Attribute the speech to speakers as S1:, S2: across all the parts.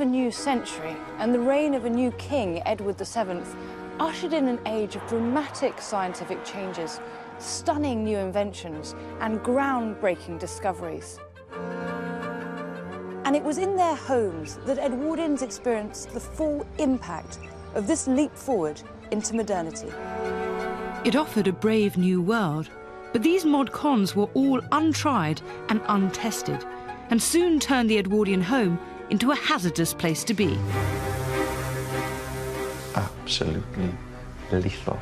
S1: a new century and the reign of a new king, Edward VII, ushered in an age of dramatic scientific changes, stunning new inventions and groundbreaking discoveries. And it was in their homes that Edwardians experienced the full impact of this leap forward into modernity.
S2: It offered a brave new world, but these mod cons were all untried and untested, and soon turned the Edwardian home into a hazardous place to be.
S3: Absolutely lethal.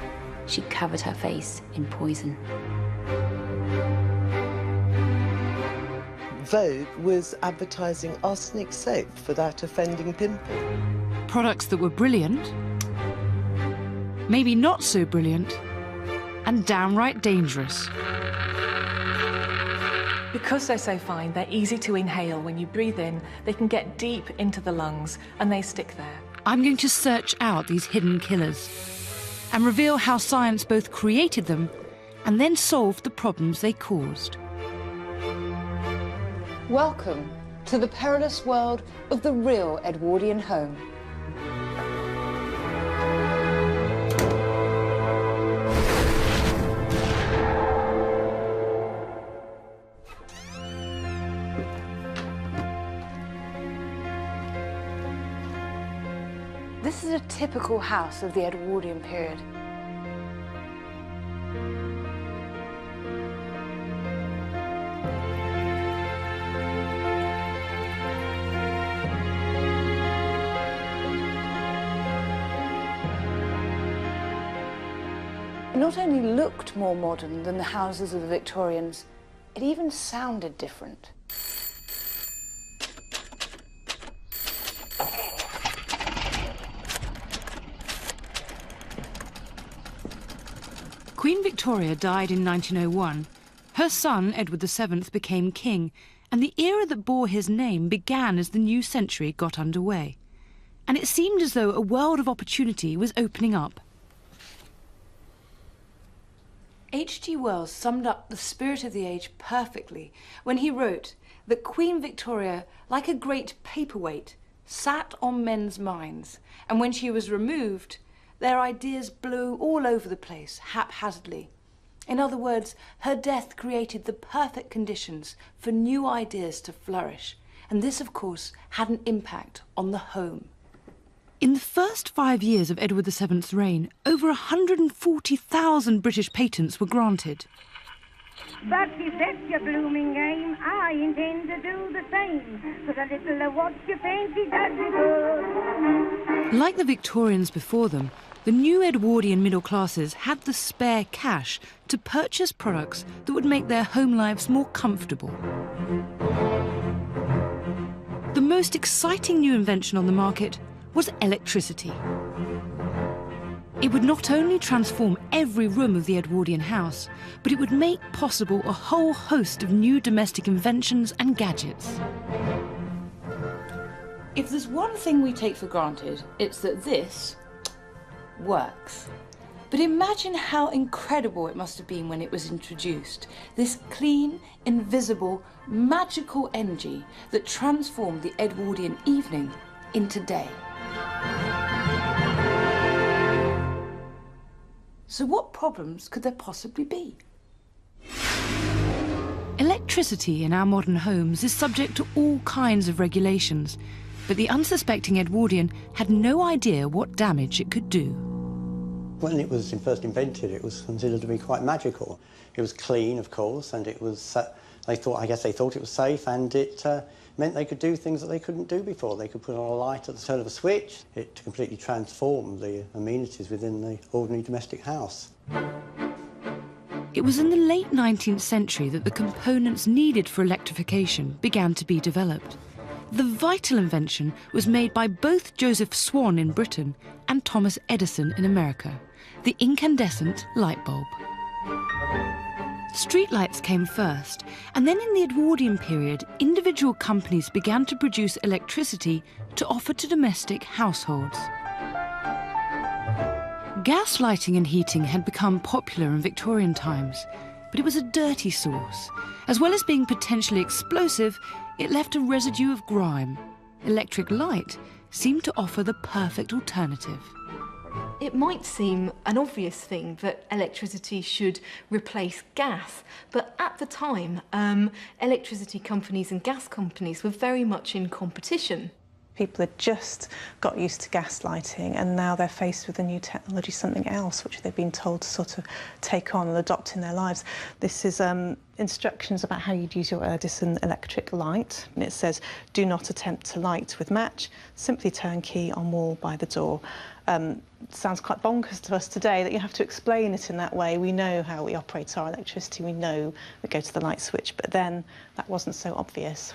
S4: She covered her face in poison.
S5: Vogue was advertising arsenic soap for that offending pimple.
S2: Products that were brilliant, maybe not so brilliant, and downright dangerous.
S6: Because they're so fine, they're easy to inhale. When you breathe in, they can get deep into the lungs and they stick there.
S2: I'm going to search out these hidden killers and reveal how science both created them and then solved the problems they caused.
S1: Welcome to the perilous world of the real Edwardian home. This is a typical house of the Edwardian period. It not only looked more modern than the houses of the Victorians, it even sounded different.
S2: Queen Victoria died in 1901. Her son, Edward VII, became king, and the era that bore his name began as the new century got underway. And it seemed as though a world of opportunity was opening up.
S1: H.G. Wells summed up the spirit of the age perfectly when he wrote that Queen Victoria, like a great paperweight, sat on men's minds, and when she was removed, their ideas blew all over the place, haphazardly. In other words, her death created the perfect conditions for new ideas to flourish, and this, of course, had an impact on the home.
S2: In the first 5 years of Edward VII's reign, over 140,000 British patents were granted.
S7: But if that's your blooming game, I intend to do the same. So the little of what you fancy does it good.
S2: Like the Victorians before them, the new Edwardian middle classes had the spare cash to purchase products that would make their home lives more comfortable. The most exciting new invention on the market was electricity. It would not only transform every room of the Edwardian house, but it would make possible a whole host of new domestic inventions and gadgets.
S1: If there's one thing we take for granted, it's that this works. But imagine how incredible it must have been when it was introduced. This clean, invisible, magical energy that transformed the Edwardian evening into day. So what problems could there possibly be?
S2: Electricity in our modern homes is subject to all kinds of regulations, but the unsuspecting Edwardian had no idea what damage it could do.
S8: When it was first invented, it was considered to be quite magical. It was clean, of course, and it was, I guess they thought it was safe, and it meant they could do things that they couldn't do before. They could put on a light at the turn of a switch. It completely transformed the amenities within the ordinary domestic house.
S2: It was in the late 19th century that the components needed for electrification began to be developed. The vital invention was made by both Joseph Swan in Britain and Thomas Edison in America, the incandescent light bulb. Streetlights came first, and then in the Edwardian period, individual companies began to produce electricity to offer to domestic households. Gas lighting and heating had become popular in Victorian times, but it was a dirty source. As well as being potentially explosive, it left a residue of grime. electric light seemed to offer the perfect alternative.
S6: It might seem an obvious thing that electricity should replace gas, but at the time, electricity companies and gas companies were very much in competition.
S9: People had just got used to gas lighting, and now they're faced with a new technology, something else which they've been told to sort of take on and adopt in their lives. This is instructions about how you'd use your Edison electric light, and it says, do not attempt to light with match, simply turn key on wall by the door. Sounds quite bonkers to us today that you have to explain it in that way. We know how we operate our electricity, we know we go to the light switch, but then that wasn't so obvious.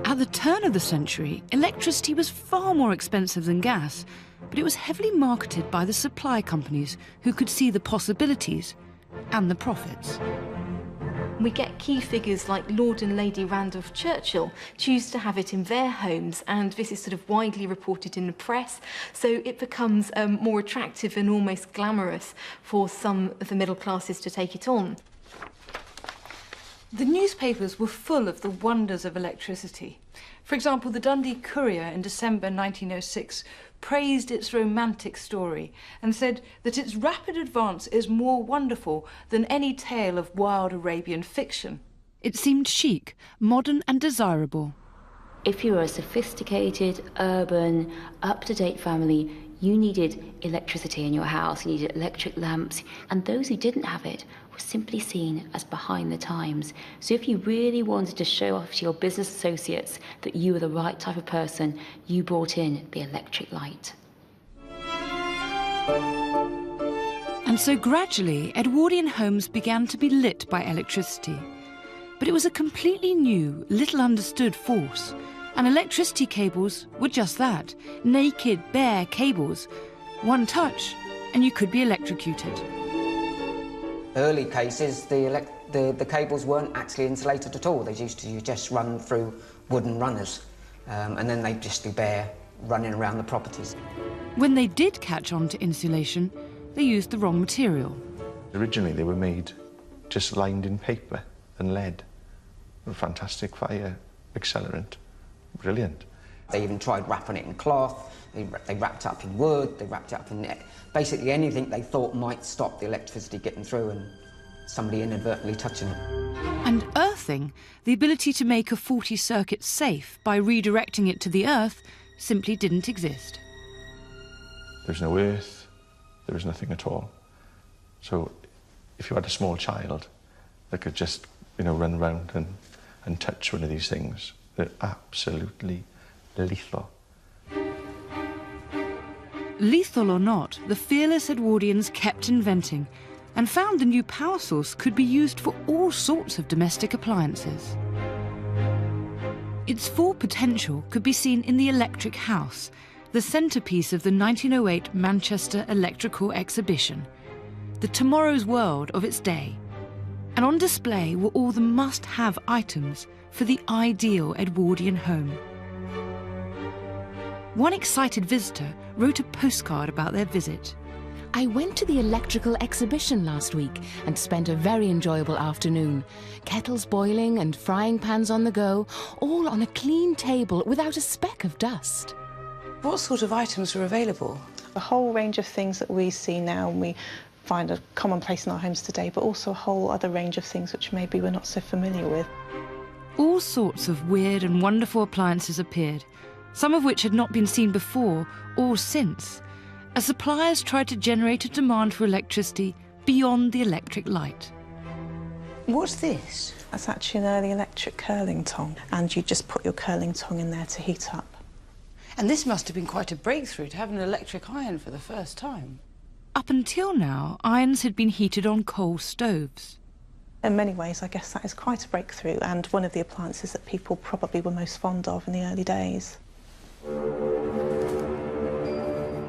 S2: At the turn of the century, electricity was far more expensive than gas, but it was heavily marketed by the supply companies who could see the possibilities and the profits.
S6: We get key figures like Lord and Lady Randolph Churchill choose to have it in their homes, and this is sort of widely reported in the press, so it becomes more attractive and almost glamorous for some of the middle classes to take it on.
S1: The newspapers were full of the wonders of electricity. For example, the Dundee Courier in December 1906 praised its romantic story and said that its rapid advance is more wonderful than any tale of wild Arabian fiction.
S2: It seemed chic, modern and desirable.
S4: If you were a sophisticated, urban, up-to-date family, you needed electricity in your house, you needed electric lamps, and those who didn't have it were simply seen as behind the times. So if you really wanted to show off to your business associates that you were the right type of person, you brought in the electric light.
S2: And so gradually, Edwardian homes began to be lit by electricity. But it was a completely new, little understood force. And electricity cables were just that, naked, bare cables. One touch, and you could be electrocuted.
S10: Early cases, the cables weren't actually insulated at all. They used to just run through wooden runners, and then they'd just be bare, running around the properties.
S2: When they did catch on to insulation, they used the wrong material.
S3: Originally, they were made just lined in paper and lead. A fantastic fire accelerant. Brilliant.
S10: They even tried wrapping it in cloth, they wrapped it up in wood, they wrapped it up in basically anything they thought might stop the electricity getting through and somebody inadvertently touching it.
S2: And earthing, the ability to make a faulty circuit safe by redirecting it to the earth, simply didn't exist.
S3: There was no earth, there was nothing at all. So if you had a small child that could just, run around and touch one of these things, they're absolutely lethal.
S2: Lethal or not, the fearless Edwardians kept inventing and found the new power source could be used for all sorts of domestic appliances. Its full potential could be seen in the electric house, the centrepiece of the 1908 Manchester Electrical Exhibition, the tomorrow's world of its day. And on display were all the must-have items for the ideal Edwardian home. One excited visitor wrote a postcard about their visit.
S11: I went to the electrical exhibition last week and spent a very enjoyable afternoon. Kettles boiling and frying pans on the go, all on a clean table without a speck of dust.
S1: What sort of items were available?
S9: A whole range of things that we see now and we find a commonplace in our homes today, but also a whole other range of things which maybe we're not so familiar with.
S2: All sorts of weird and wonderful appliances appeared, some of which had not been seen before or since, as suppliers tried to generate a demand for electricity beyond the electric light.
S1: What's this?
S9: That's actually an early electric curling tong, and you just put your curling tong in there to heat up.
S1: And this must have been quite a breakthrough to have an electric iron for the first time.
S2: Up until now, irons had been heated on coal stoves.
S9: In many ways, I guess that is quite a breakthrough, and one of the appliances that people probably were most fond of in the early days.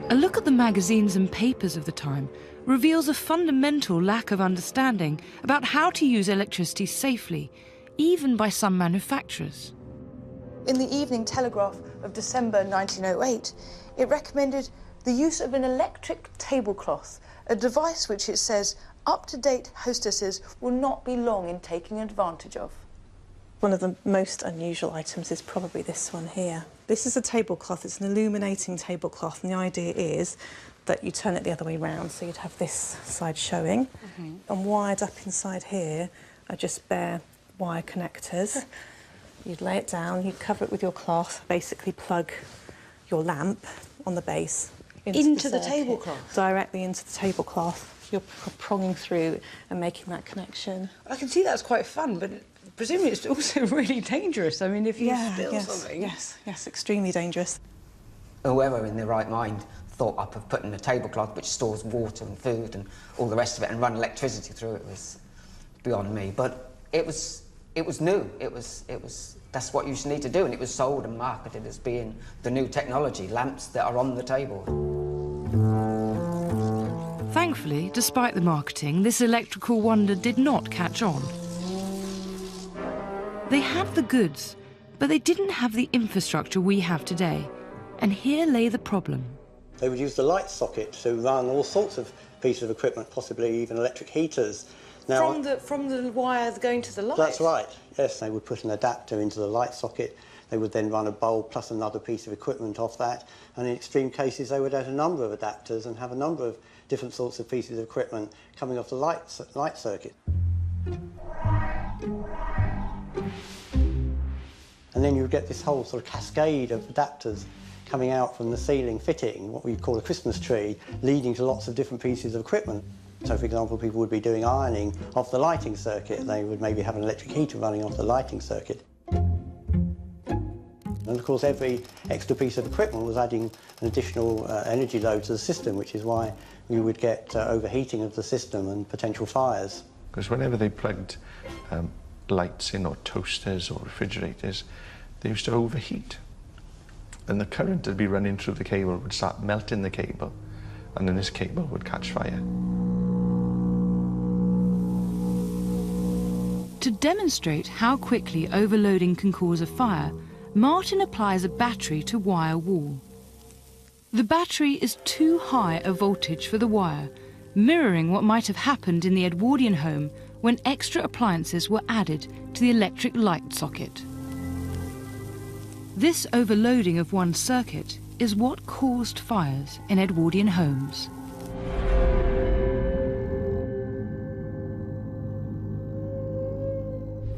S2: A look at the magazines and papers of the time reveals a fundamental lack of understanding about how to use electricity safely, even by some manufacturers.
S1: In the Evening Telegraph of December 1908, it recommended the use of an electric tablecloth, a device which it says up-to-date hostesses will not be long in taking advantage of.
S9: One of the most unusual items is probably this one here. This is a tablecloth. It's an illuminating tablecloth, and the idea is that you turn it the other way round, so you'd have this side showing. And wired up inside here are just bare wire connectors. You'd lay it down, you'd cover it with your cloth, basically plug your lamp on the base
S1: into the
S9: circuit,
S1: tablecloth?
S9: directly into the tablecloth. You're pronging through and making that connection.
S1: I can see that's quite fun, but presumably it's also really dangerous. I mean, if you spill something...
S9: Yes, extremely dangerous.
S10: Whoever in their right mind thought up of putting a tablecloth which stores water and food and all the rest of it and run electricity through it was beyond me. But it was new. That's what you need to do, and it was sold and marketed as being the new technology, lamps that are on the table.
S2: Thankfully, despite the marketing, this electrical wonder did not catch on. They had the goods, but they didn't have the infrastructure we have today. And here lay the problem.
S8: They would use the light socket to run all sorts of pieces of equipment, possibly even electric heaters. Now,
S1: from the wire going to the light?
S8: That's right, yes. They would put an adapter into the light socket. They would then run a bulb plus another piece of equipment off that. And in extreme cases, they would add a number of adapters and have a number of different sorts of pieces of equipment coming off the light circuit. And then you would get this whole sort of cascade of adapters coming out from the ceiling fitting, what we call a Christmas tree, leading to lots of different pieces of equipment. So, for example, people would be doing ironing off the lighting circuit. They would maybe have an electric heater running off the lighting circuit. And, of course, every extra piece of equipment was adding an additional energy load to the system, which is why we would get overheating of the system and potential fires.
S3: Because whenever they plugged lights in, or toasters or refrigerators, they used to overheat. And the current that would be running through the cable would start melting the cable, and then this cable would catch fire.
S2: To demonstrate how quickly overloading can cause a fire, Martin applies a battery to wire wall. The battery is too high a voltage for the wire, mirroring what might have happened in the Edwardian home when extra appliances were added to the electric light socket. This overloading of one circuit is what caused fires in Edwardian homes.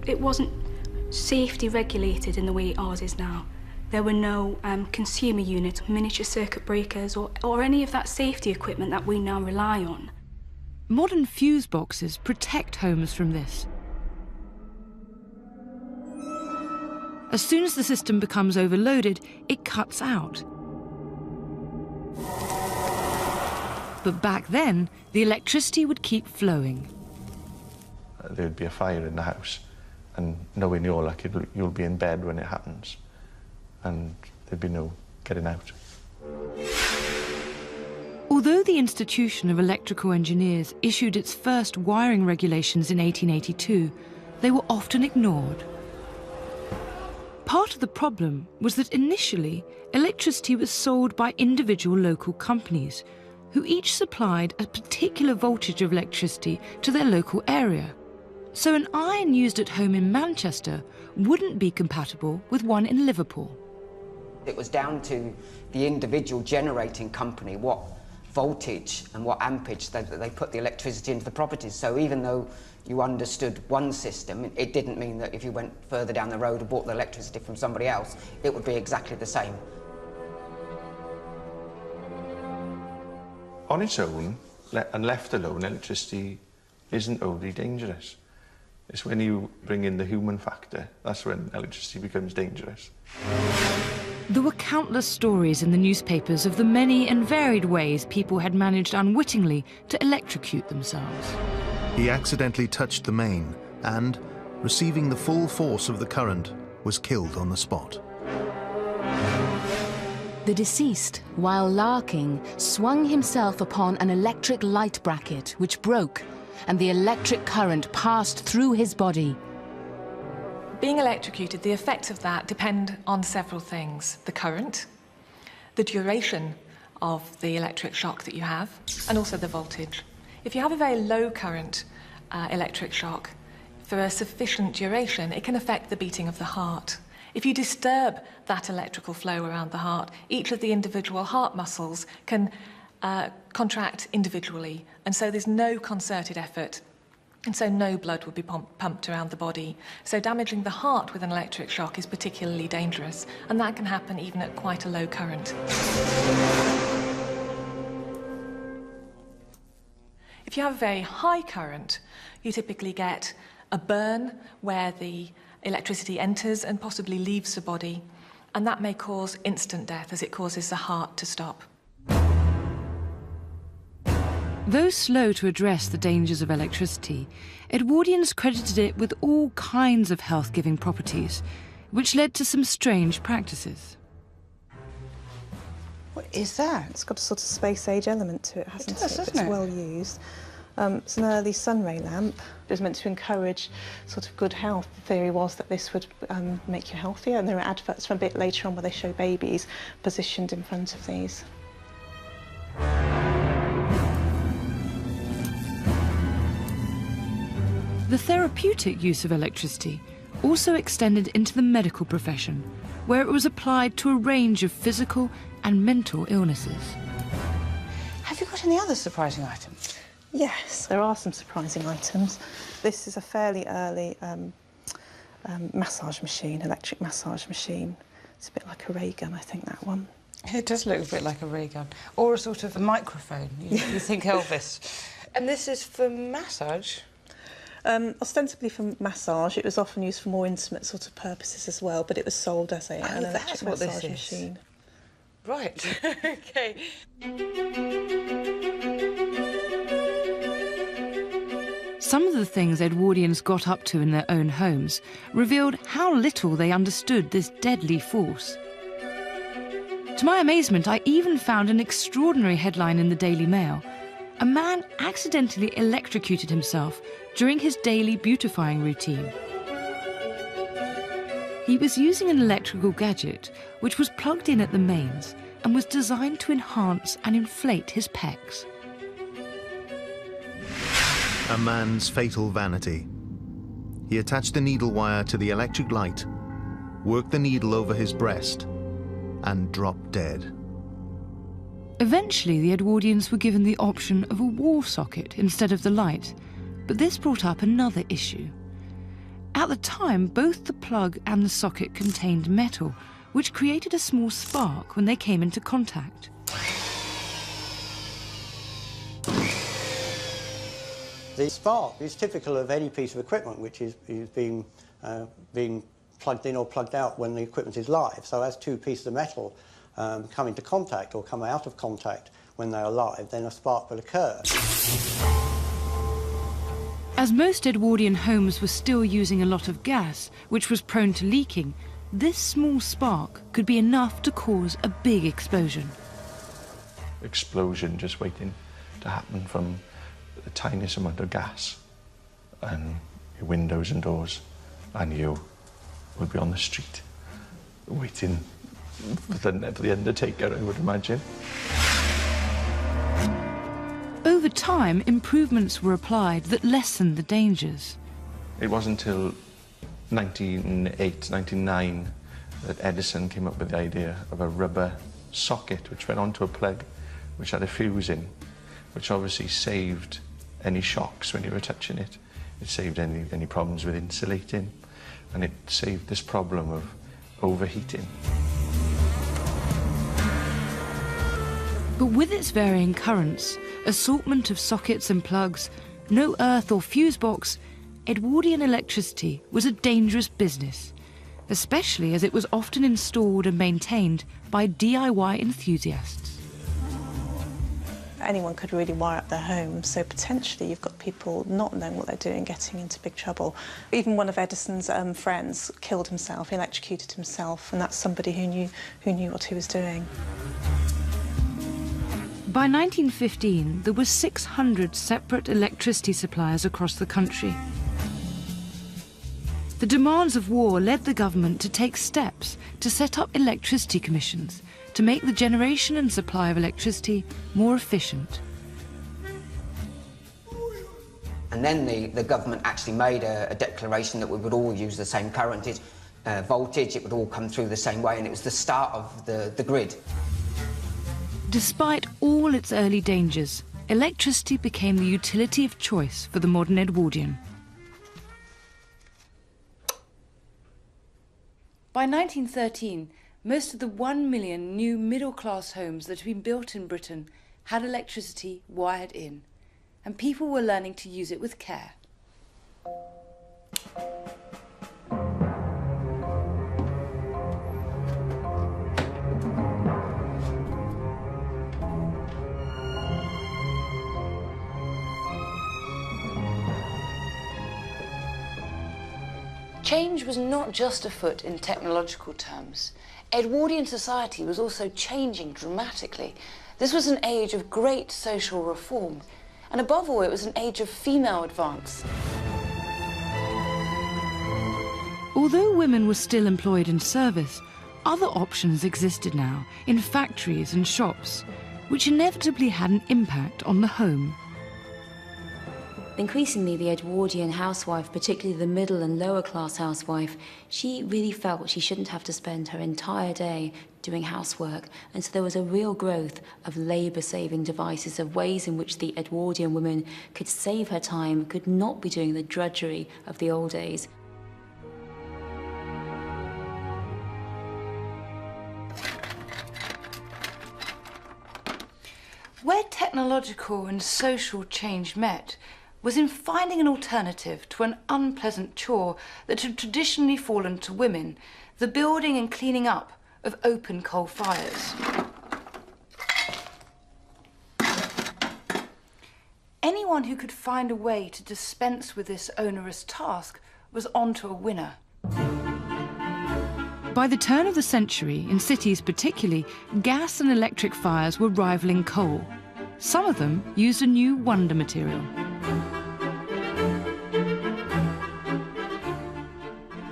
S12: It wasn't safety regulated in the way ours is now. There were no consumer units, miniature circuit breakers, or any of that safety equipment that we now rely on.
S2: Modern fuse boxes protect homes from this. As soon as the system becomes overloaded, it cuts out. But back then, the electricity would keep flowing.
S3: There would be a fire in the house, and knowing your luck, you'll be in bed when it happens, and there'd be no getting out.
S2: Although the Institution of Electrical Engineers issued its first wiring regulations in 1882, they were often ignored. Part of the problem was that initially, electricity was sold by individual local companies, who each supplied a particular voltage of electricity to their local area. So an iron used at home in Manchester wouldn't be compatible with one in Liverpool.
S10: It was down to the individual generating company what voltage and what ampage they put the electricity into the properties. So even though you understood one system, it didn't mean that if you went further down the road and bought the electricity from somebody else, it would be exactly the same.
S3: On its own, and left alone, electricity isn't overly dangerous. It's when you bring in the human factor, that's when electricity becomes dangerous.
S2: There were countless stories in the newspapers of the many and varied ways people had managed unwittingly to electrocute themselves.
S13: He accidentally touched the main and, receiving the full force of the current, was killed on the spot.
S11: The deceased, while larking, swung himself upon an electric light bracket which broke, and the electric current passed through his body.
S14: Being electrocuted, the effects of that depend on several things: the current, the duration of the electric shock that you have, and also the voltage. If you have a very low current electric shock, for a sufficient duration, it can affect the beating of the heart. If you disturb that electrical flow around the heart, each of the individual heart muscles can contract individually, and so there's no concerted effort, and so no blood will be pumped around the body. So damaging the heart with an electric shock is particularly dangerous, and that can happen even at quite a low current. If you have a very high current, you typically get a burn where the electricity enters and possibly leaves the body, and that may cause instant death as it causes the heart to stop.
S2: Though slow to address the dangers of electricity, Edwardians credited it with all kinds of health-giving properties, which led to some strange practices.
S9: What is that? It's got a sort of space-age element to it, hasn't it?
S1: Doesn't
S9: It's
S1: it?
S9: well used. It's an early sunray lamp. It was meant to encourage sort of good health. The theory was that this would make you healthier, and there are adverts from a bit later on where they show babies positioned in front of these.
S2: The therapeutic use of electricity also extended into the medical profession, where it was applied to a range of physical and mental illnesses.
S1: Have you got any other surprising items?
S9: Yes, there are some surprising items. This is a fairly early massage machine, electric massage machine. It's a bit like a ray gun, I think, that one.
S1: It does look a bit like a ray gun. Or a sort of a microphone. You think Elvis. And this is for massage?
S9: Ostensibly for massage. It was often used for more intimate sort of purposes as well, but it was sold as an electric massage machine.
S1: Right, OK.
S2: Some of the things Edwardians got up to in their own homes revealed how little they understood this deadly force. To my amazement, I even found an extraordinary headline in the Daily Mail. A man accidentally electrocuted himself during his daily beautifying routine. He was using an electrical gadget which was plugged in at the mains and was designed to enhance and inflate his pecs.
S13: A man's fatal vanity. He attached the needle wire to the electric light, worked the needle over his breast, and dropped dead.
S2: Eventually, the Edwardians were given the option of a wall socket instead of the light, but this brought up another issue. At the time, both the plug and the socket contained metal, which created a small spark when they came into contact.
S8: The spark is typical of any piece of equipment which is being plugged in or plugged out when the equipment is live. So as two pieces of metal come into contact or come out of contact when they are live, then a spark will occur.
S2: As most Edwardian homes were still using a lot of gas, which was prone to leaking, this small spark could be enough to cause a big explosion.
S3: Explosion just waiting to happen from the tiniest amount of gas and your windows and doors, and you will be on the street waiting for the undertaker, I would imagine.
S2: Over time, improvements were applied that lessened the dangers.
S3: It wasn't until 1908, 1909 that Edison came up with the idea of a rubber socket which went onto a plug which had a fuse in, which obviously saved any shocks when you were touching it. It saved any problems with insulating, and it saved this problem of overheating.
S2: But with its varying currents, assortment of sockets and plugs, no earth or fuse box, Edwardian electricity was a dangerous business, especially as it was often installed and maintained by DIY enthusiasts.
S9: Anyone could really wire up their home, so potentially you've got people not knowing what they're doing, getting into big trouble. Even one of Edison's friends killed himself, electrocuted himself, and that's somebody who knew what he was doing.
S2: By 1915, there were 600 separate electricity suppliers across the country. The demands of war led the government to take steps to set up electricity commissions to make the generation and supply of electricity more efficient.
S10: And then the government actually made a declaration that we would all use the same current, voltage, it would all come through the same way, and it was the start of the grid.
S2: Despite all its early dangers, electricity became the utility of choice for the modern Edwardian.
S1: By 1913, most of the 1 million new middle-class homes that had been built in Britain had electricity wired in, and people were learning to use it with care. Change was not just afoot in technological terms. Edwardian society was also changing dramatically. This was an age of great social reform, and above all, it was an age of female advance.
S2: Although women were still employed in service, other options existed now in factories and shops, which inevitably had an impact on the home.
S4: Increasingly, the Edwardian housewife, particularly the middle and lower class housewife, she really felt she shouldn't have to spend her entire day doing housework. And so there was a real growth of labour-saving devices, of ways in which the Edwardian woman could save her time, could not be doing the drudgery of the old days.
S1: Where technological and social change met was in finding an alternative to an unpleasant chore that had traditionally fallen to women, the building and cleaning up of open coal fires. Anyone who could find a way to dispense with this onerous task was onto a winner.
S2: By the turn of the century, in cities particularly, gas and electric fires were rivaling coal. Some of them used a new wonder material.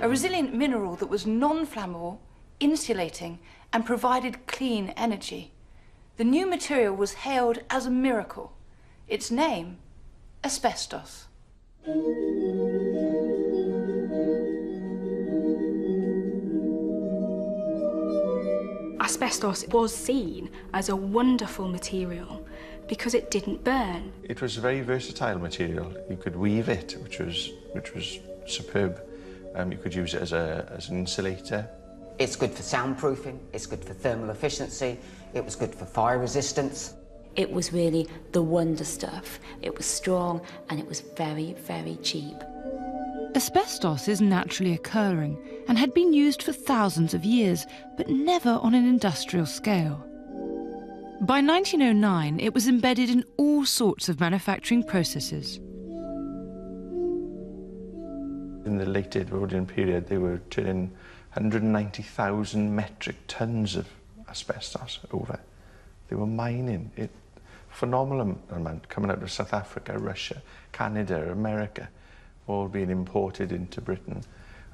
S1: A resilient mineral that was non-flammable, insulating, and provided clean energy. The new material was hailed as a miracle. Its name, asbestos.
S12: Asbestos was seen as a wonderful material because it didn't burn.
S3: It was a very versatile material. You could weave it, which was superb. You could use it as an insulator.
S10: It's good for soundproofing, it's good for thermal efficiency, it was good for fire resistance.
S4: It was really the wonder stuff. It was strong and it was very, very cheap.
S2: Asbestos is naturally occurring and had been used for thousands of years, but never on an industrial scale. By 1909, it was embedded in all sorts of manufacturing processes.
S3: In the late Edwardian period, they were turning 190,000 metric tons of asbestos over. They were mining it. Phenomenal amount coming out of South Africa, Russia, Canada, America, all being imported into Britain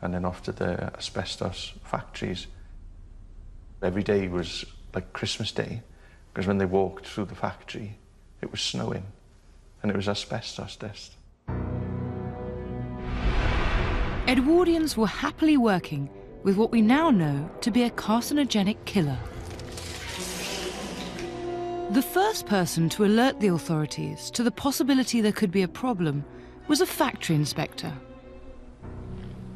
S3: and then off to the asbestos factories. Every day was like Christmas Day, because when they walked through the factory, it was snowing and it was asbestos dust.
S2: Edwardians were happily working with what we now know to be a carcinogenic killer. The first person to alert the authorities to the possibility there could be a problem was a factory inspector.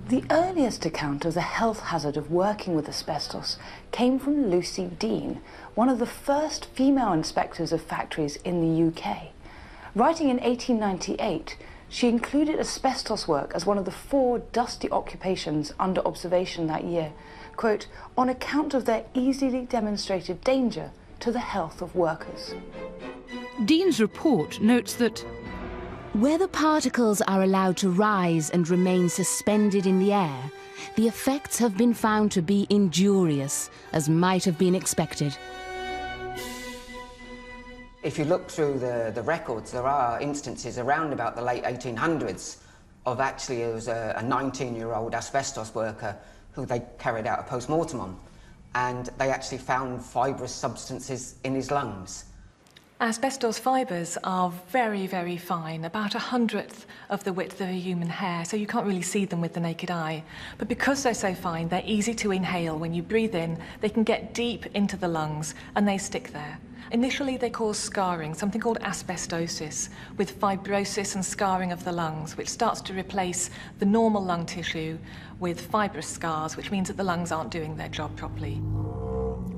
S1: The earliest account of the health hazard of working with asbestos came from Lucy Dean, one of the first female inspectors of factories in the UK. Writing in 1898, she included asbestos work as one of the 4 dusty occupations under observation that year, quote, on account of their easily demonstrated danger to the health of workers.
S2: Dean's report notes that
S11: where the particles are allowed to rise and remain suspended in the air, the effects have been found to be injurious, as might have been expected.
S10: If you look through the records, there are instances around about the late 1800s of actually it was a 19-year-old asbestos worker who they carried out a post-mortem on, and they actually found fibrous substances in his lungs.
S14: Asbestos fibres are very, very fine, about 1/100th of the width of a human hair, so you can't really see them with the naked eye. But because they're so fine, they're easy to inhale. When you breathe in, they can get deep into the lungs and they stick there. Initially, they cause scarring, something called asbestosis, with fibrosis and scarring of the lungs, which starts to replace the normal lung tissue with fibrous scars, which means that the lungs aren't doing their job properly.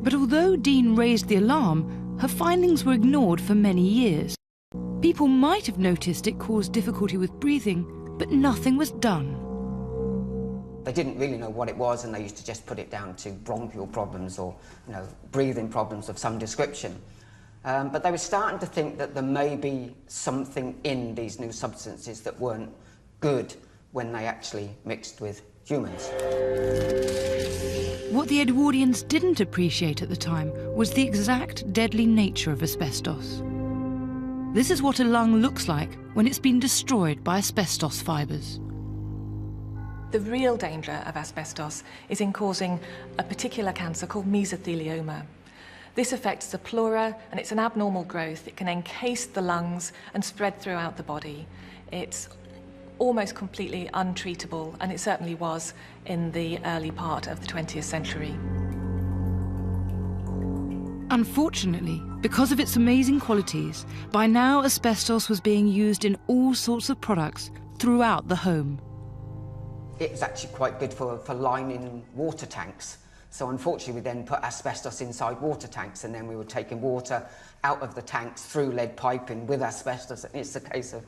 S2: But although Dean raised the alarm, her findings were ignored for many years. People might have noticed it caused difficulty with breathing, but nothing was done.
S10: They didn't really know what it was, and they used to just put it down to bronchial problems or, breathing problems of some description. But they were starting to think that there may be something in these new substances that weren't good when they actually mixed with humans.
S2: What the Edwardians didn't appreciate at the time was the exact deadly nature of asbestos. This is what a lung looks like when it's been destroyed by asbestos fibres.
S14: The real danger of asbestos is in causing a particular cancer called mesothelioma. This affects the pleura, and it's an abnormal growth. It can encase the lungs and spread throughout the body. It's almost completely untreatable, and it certainly was in the early part of the 20th century.
S2: Unfortunately, because of its amazing qualities, by now asbestos was being used in all sorts of products throughout the home.
S10: It was actually quite good for lining water tanks. So unfortunately, we then put asbestos inside water tanks, and then we were taking water out of the tanks through lead piping with asbestos. And it's a case of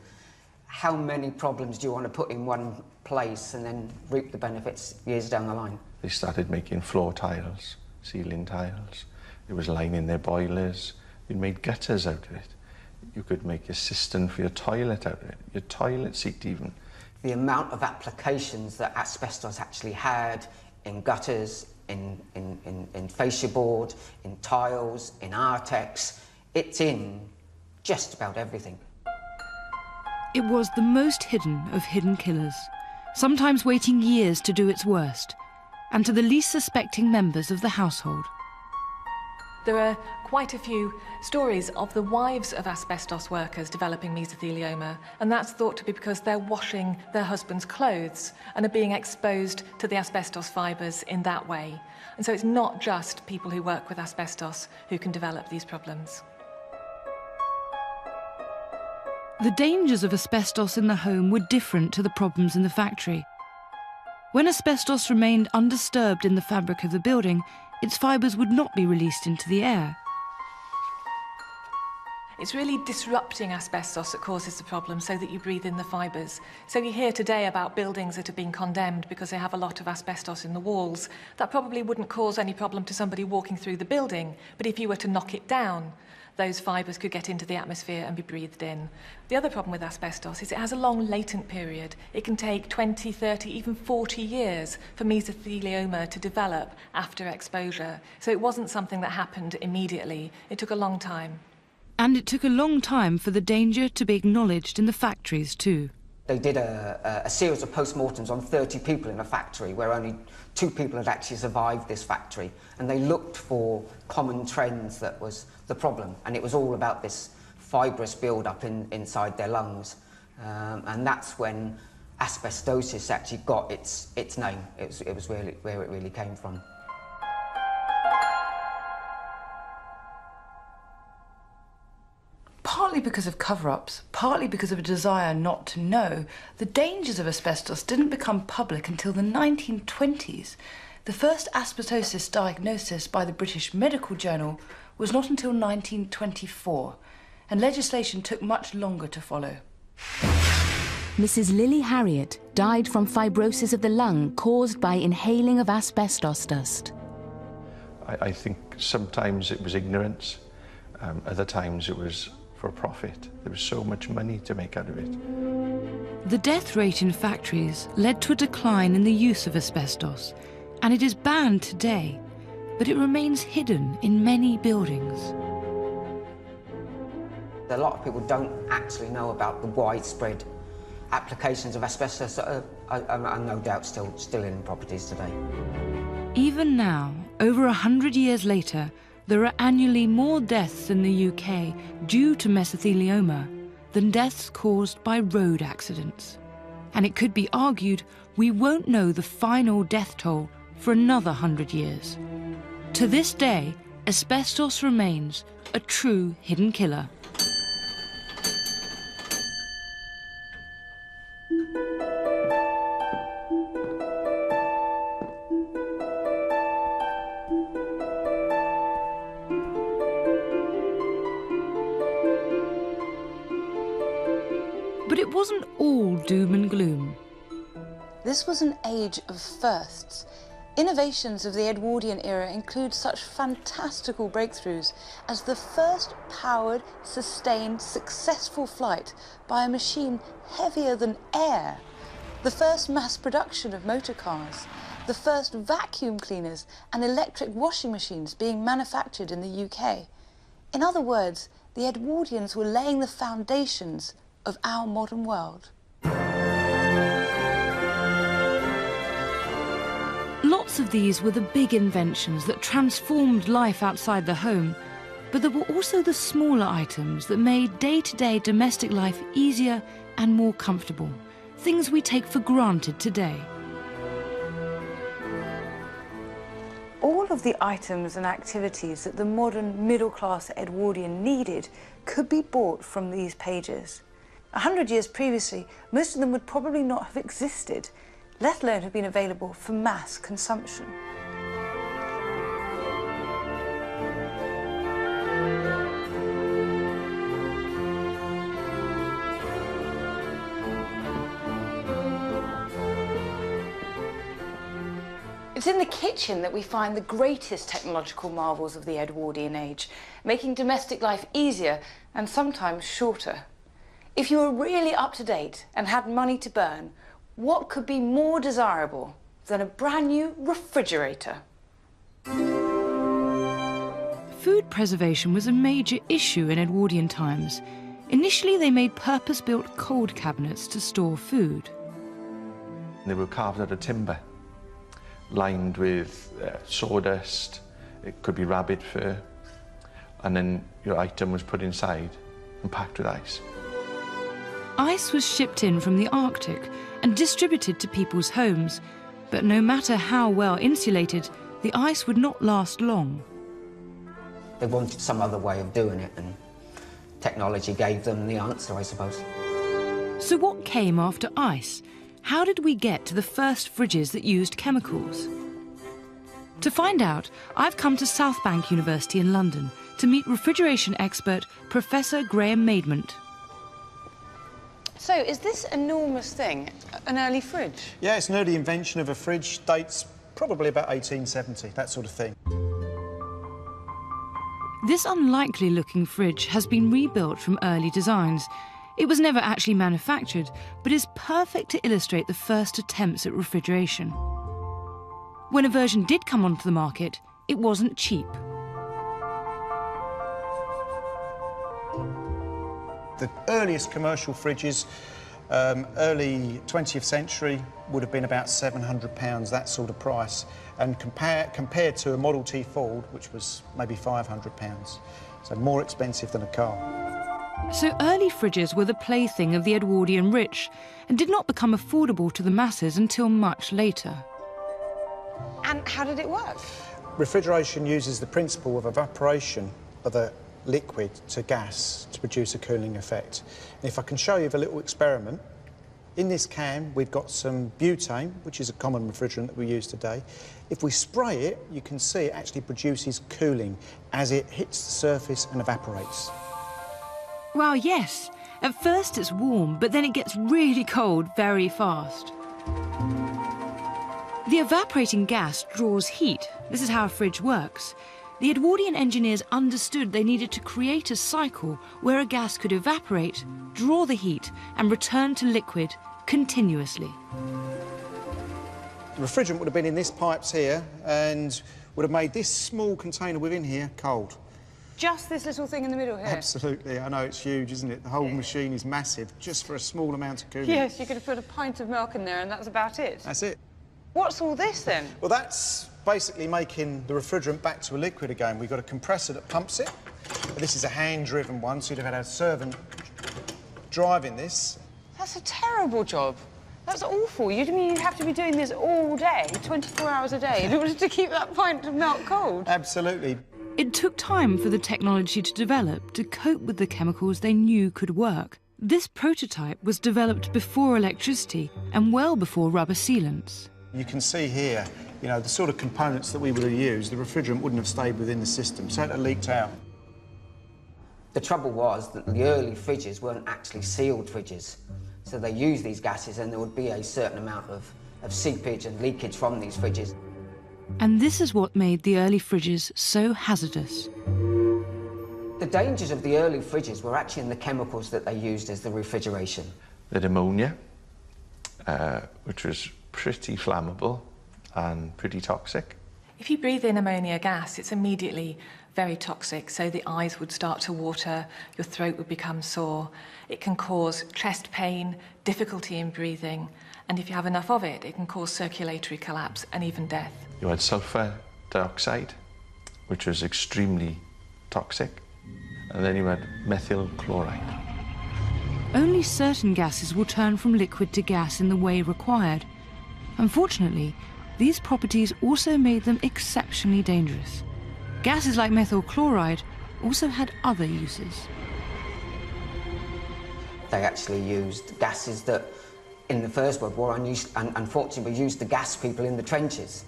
S10: how many problems do you want to put in one place and then reap the benefits years down the line?
S3: They started making floor tiles, ceiling tiles. It was lining their boilers. You made gutters out of it. You could make a cistern for your toilet out of it, your toilet seat even.
S10: The amount of applications that asbestos actually had in gutters, in fascia board, in tiles, in Artex, it's in just about everything.
S2: It was the most hidden of hidden killers, sometimes waiting years to do its worst, and to the least suspecting members of the household.
S14: There are quite a few stories of the wives of asbestos workers developing mesothelioma, and that's thought to be because they're washing their husband's clothes and are being exposed to the asbestos fibres in that way. And so it's not just people who work with asbestos who can develop these problems.
S2: The dangers of asbestos in the home were different to the problems in the factory. When asbestos remained undisturbed in the fabric of the building, its fibres would not be released into the air.
S14: It's really disrupting asbestos that causes the problem so that you breathe in the fibres. So you hear today about buildings that have been condemned because they have a lot of asbestos in the walls. That probably wouldn't cause any problem to somebody walking through the building, but if you were to knock it down, those fibres could get into the atmosphere and be breathed in. The other problem with asbestos is it has a long latent period. It can take 20, 30, even 40 years for mesothelioma to develop after exposure. So it wasn't something that happened immediately. It took a long time.
S2: And it took a long time for the danger to be acknowledged in the factories too.
S10: They did a series of post-mortems on 30 people in a factory where only 2 people had actually survived this factory, and they looked for common trends that was the problem, and it was all about this fibrous build-up inside their lungs, and that's when asbestosis actually got its name. It was really where it really came from.
S1: Partly because of cover-ups, partly because of a desire not to know, the dangers of asbestos didn't become public until the 1920s. The first asbestosis diagnosis by the British Medical Journal was not until 1924, and legislation took much longer to follow.
S11: Mrs. Lily Harriott died from fibrosis of the lung caused by inhaling of asbestos dust.
S3: I think sometimes it was ignorance, other times it was for profit. There was so much money to make out of it.
S2: The death rate in factories led to a decline in the use of asbestos, and it is banned today, but it remains hidden in many buildings.
S10: A lot of people don't actually know about the widespread applications of asbestos that are no doubt still in properties today.
S2: Even now, over 100 years later, there are annually more deaths in the UK due to mesothelioma than deaths caused by road accidents. And it could be argued we won't know the final death toll for another 100 years. To this day, asbestos remains a true hidden killer. But it wasn't all doom and gloom.
S1: This was an age of firsts. Innovations of the Edwardian era include such fantastical breakthroughs as the first powered, sustained, successful flight by a machine heavier than air, the first mass production of motor cars, the first vacuum cleaners and electric washing machines being manufactured in the UK. In other words, the Edwardians were laying the foundations of our modern world.
S2: Lots of these were the big inventions that transformed life outside the home, but there were also the smaller items that made day-to-day domestic life easier and more comfortable, things we take for granted today.
S1: All of the items and activities that the modern middle-class Edwardian needed could be bought from these pages. 100 years previously, most of them would probably not have existed, let alone have been available for mass consumption. It's in the kitchen that we find the greatest technological marvels of the Edwardian age, making domestic life easier and sometimes shorter. If you were really up to date and had money to burn, what could be more desirable than a brand new refrigerator?
S2: Food preservation was a major issue in Edwardian times. Initially, they made purpose-built cold cabinets to store food.
S3: They were carved out of timber, lined with sawdust, it could be rabbit fur, and then your item was put inside and packed with ice.
S2: Ice was shipped in from the Arctic and distributed to people's homes, but no matter how well insulated, the ice would not last long.
S10: They wanted some other way of doing it, and technology gave them the answer, I suppose.
S2: So what came after ice? How did we get to the first fridges that used chemicals? To find out, I've come to South Bank University in London to meet refrigeration expert Professor Graham Maidment.
S1: So, is this enormous thing an early fridge?
S15: Yeah, it's an early invention of a fridge, dates probably about 1870, that sort of thing.
S2: This unlikely-looking fridge has been rebuilt from early designs. It was never actually manufactured, but is perfect to illustrate the first attempts at refrigeration. When a version did come onto the market, it wasn't cheap.
S15: The earliest commercial fridges, early 20th century, would have been about £700, that sort of price, and compared to a Model T Ford, which was maybe £500, so more expensive than a car.
S2: So early fridges were the plaything of the Edwardian rich and did not become affordable to the masses until much later.
S1: And how did it work?
S15: Refrigeration uses the principle of evaporation of the liquid to gas to produce a cooling effect. And if I can show you the little experiment, in this can we've got some butane, which is a common refrigerant that we use today. If we spray it, you can see it actually produces cooling as it hits the surface and evaporates.
S2: Well, yes. At first it's warm, but then it gets really cold very fast. The evaporating gas draws heat. This is how a fridge works. The Edwardian engineers understood they needed to create a cycle where a gas could evaporate, draw the heat, and return to liquid continuously.
S15: The refrigerant would have been in this pipes here and would have made this small container within here cold.
S1: Just this little thing in the middle here?
S15: Absolutely. I know, it's huge, isn't it? The whole machine is massive, just for a small amount of cooling.
S1: Yes, you could have put a pint of milk in there and that's about it.
S15: That's it.
S1: What's all this then?
S15: Well, that's basically making the refrigerant back to a liquid again. We've got a compressor that pumps it. This is a hand-driven one, so you'd have had a servant driving this.
S16: That's a terrible job. That's awful. You mean you'd have to be doing this all day, 24 hours a day, in order to keep that pint of milk cold?
S15: Absolutely.
S2: It took time for the technology to develop to cope with the chemicals they knew could work. This prototype was developed before electricity and well before rubber sealants.
S15: You can see here, you know, the sort of components that we would have used, the refrigerant wouldn't have stayed within the system, so it had leaked out.
S10: The trouble was that the early fridges weren't actually sealed fridges. So they used these gases and there would be a certain amount of seepage and leakage from these fridges.
S2: And this is what made the early fridges so hazardous.
S10: The dangers of the early fridges were actually in the chemicals that they used as the refrigeration.
S3: The ammonia, which was pretty flammable and pretty toxic.
S14: If you breathe in ammonia gas, it's immediately very toxic, so the eyes would start to water, your throat would become sore. It can cause chest pain, difficulty in breathing, and if you have enough of it, it can cause circulatory collapse and even death.
S3: You had sulfur dioxide, which was extremely toxic, and then you had methyl chloride.
S2: Only certain gases will turn from liquid to gas in the way required. Unfortunately, these properties also made them exceptionally dangerous. Gases like methyl chloride also had other uses.
S10: They actually used gases that, in the First World War, unfortunately, used to gas people in the trenches.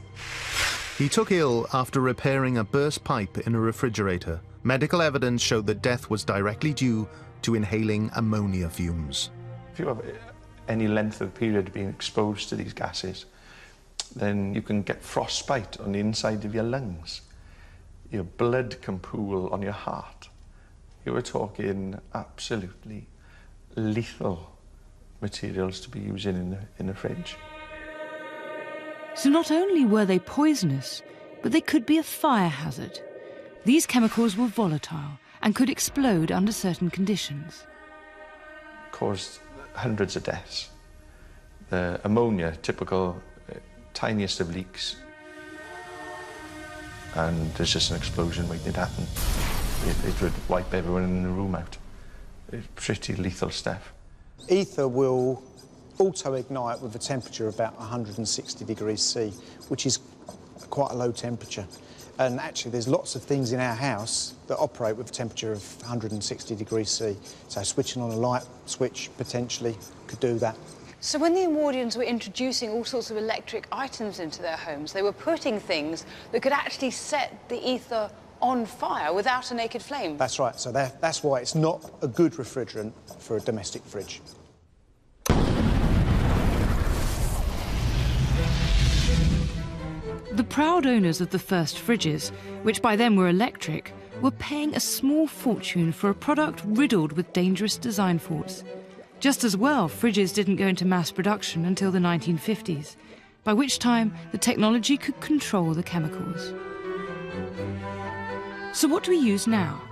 S13: He took ill after repairing a burst pipe in a refrigerator. Medical evidence showed that death was directly due to inhaling ammonia fumes.
S3: If you have any length of period being exposed to these gases, then you can get frostbite on the inside of your lungs. Your blood can pool on your heart. You were talking absolutely lethal materials to be using in the fridge.
S2: So not only were they poisonous, but they could be a fire hazard. These chemicals were volatile and could explode under certain conditions.
S3: Caused hundreds of deaths. The ammonia, typical, tiniest of leaks, and there's just an explosion waiting to happen. It would wipe everyone in the room out. It's pretty lethal stuff.
S15: Ether will auto-ignite with a temperature of about 160 degrees C, which is quite a low temperature. And actually, there's lots of things in our house that operate with a temperature of 160 degrees C. So switching on a light switch, potentially, could do that.
S16: So when the Edwardians were introducing all sorts of electric items into their homes, they were putting things that could actually set the ether on fire without a naked flame.
S15: That's right. So that's why it's not a good refrigerant for a domestic fridge.
S2: The proud owners of the first fridges, which by then were electric, were paying a small fortune for a product riddled with dangerous design faults. Just as well, fridges didn't go into mass production until the 1950s, by which time the technology could control the chemicals. So what do we use now?